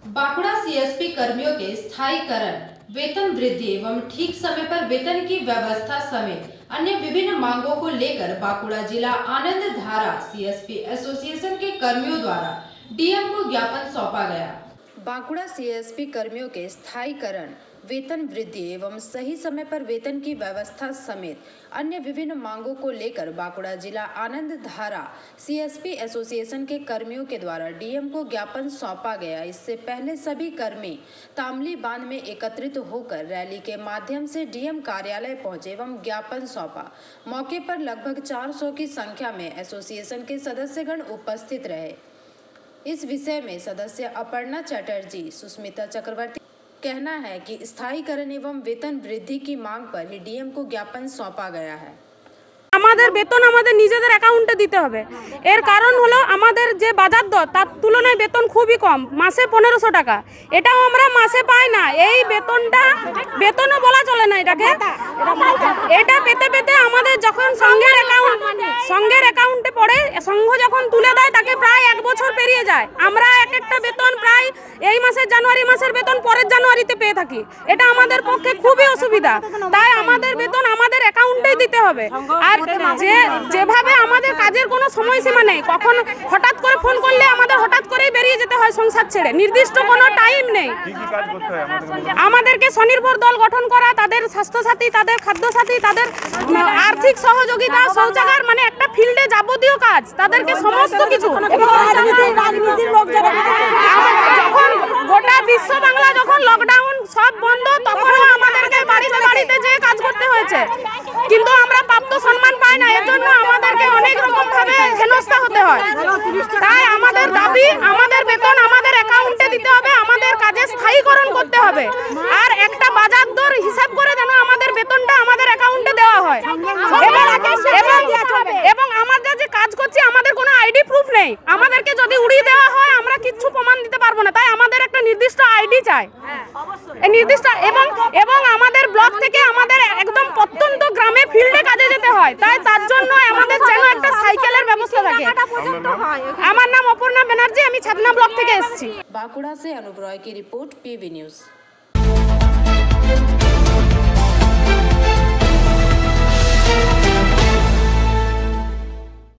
Bankura CSP कर्मियों के स्थायीकरण, वेतन वृद्धि एवं ठीक समय पर वेतन की व्यवस्था समेत अन्य विभिन्न मांगों को लेकर बांकुड़ा जिला आनंद धारा सीएसपी एसोसिएशन के कर्मियों द्वारा डीएम को ज्ञापन सौंपा गया। बांकुड़ा सीएसपी कर्मियों के स्थायीकरण, वेतन वृद्धि एवं सही समय पर वेतन की व्यवस्था समेत अन्य विभिन्न मांगों को लेकर बांकुड़ा जिला आनंद धारा सीएसपी एसोसिएशन के कर्मियों के द्वारा डीएम को ज्ञापन सौंपा गया। इससे पहले सभी कर्मी तामली बांध में एकत्रित होकर रैली के माध्यम से डीएम कार्यालय पहुंचे एवं ज्ञापन सौंपा। मौके पर लगभग 400 की संख्या में एसोसिएशन के सदस्यगण उपस्थित रहे। इस विषय में सदस्य अपर्णा चटर्जी, सुष्मिता चक्रवर्ती कहना है कि स्थायीकरण एवं वेतन वृद्धि की मांग पर ही डीएम को ज्ञापन सौंपा गया है। আমাদের বেতন আমাদের নিজেদের অ্যাকাউন্টে দিতে হবে। এর কারণ হলো আমাদের যে বাজার দর তার তুলনায় বেতন খুবই কম, মাসে 1500 টাকা। এটাও আমরা মাসে পাই না। এই বেতনও বলা চলে না এটাকে। এটা পেতে পেতে আমাদের যখন সংঘের অ্যাকাউন্টে পড়ে, সংঘ যখন তুলে দেয় তাকে প্রায় 1 বছর পেরিয়ে যায়। আমরা একটা বেতন প্রায় এই মাসের জানুয়ারি মাসের বেতন পরের জানুয়ারিতে পেয়ে থাকি। এটা আমাদের পক্ষে খুবই অসুবিধা। তাই আমাদের বেতন আমাদের অ্যাকাউন্টেই দিতে হবে। আর যেভাবে আমাদের কাজের কোনো সময়সীমা নেই, কখন হঠাৎ করে ফোন করলে আমাদের হঠাৎ করেই বেরিয়ে যেতে হয় সংসার ছেড়ে, নির্দিষ্ট কোনো টাইম নেই। আমাদেরকে স্বনির্ভর দল গঠন করা, তাদের স্বাস্থ্যসাথী, তাদের খাদ্যসাথী, তাদের আর্থিক সহযোগিতা, শৌচাগার, মানে একটা ফিল্ডে যাবতীয় কাজ, তাদেরকে সমস্ত কিছু। যখন গোটা বিশ্ব বাংলা যখন লকডাউন সব বন্ধ, তখনও আমাদেরকে বাড়িতে বাড়িতে যেয়ে কাজ করতে হয়েছে, কিন্তু আমরা প্রাপ্ত সম্মান পাই না। এর জন্য আমাদেরকে অনেক রকম ভাবে হেনস্থা হতে হয়। তাই আমাদের দাবি, আমাদের বেতন আমাদের অ্যাকাউন্টে দিতে হবে, আমাদের কাজে স্থায়ীকরণ করতে হবে। আর একটা বাজার দর হিসাব করে যেন আমাদের বেতনটা আমাদের অ্যাকাউন্টে দেওয়া হয়। এবং আমরা যে কাজ করছি আমাদের কোনো আইডি প্রুফ নেই। আমাদেরকে যদি উড়িয়ে দেওয়া হয় আমরা কিচ্ছু প্রমাণ দিতে পারবো না। তাই আমাদের একটা নির্দিষ্ট আইডি চাই, নির্দিষ্ট। এবং আমাদের ব্লক থেকে আমাদের একদম প্রত্যন্ত গ্রামে ফিল্ডে কাজে যেতে হয়। তাই তার জন্য আমাদের যেন একটা সাইকেলের ব্যবস্থা থাকে। আমার নাম অপর্ণা ব্যানার্জি, আমি ছাদনা ব্লক থেকে এসেছি। बांकुड़ा से अनुप रॉय की रिपोर्ट, पीवी न्यूज।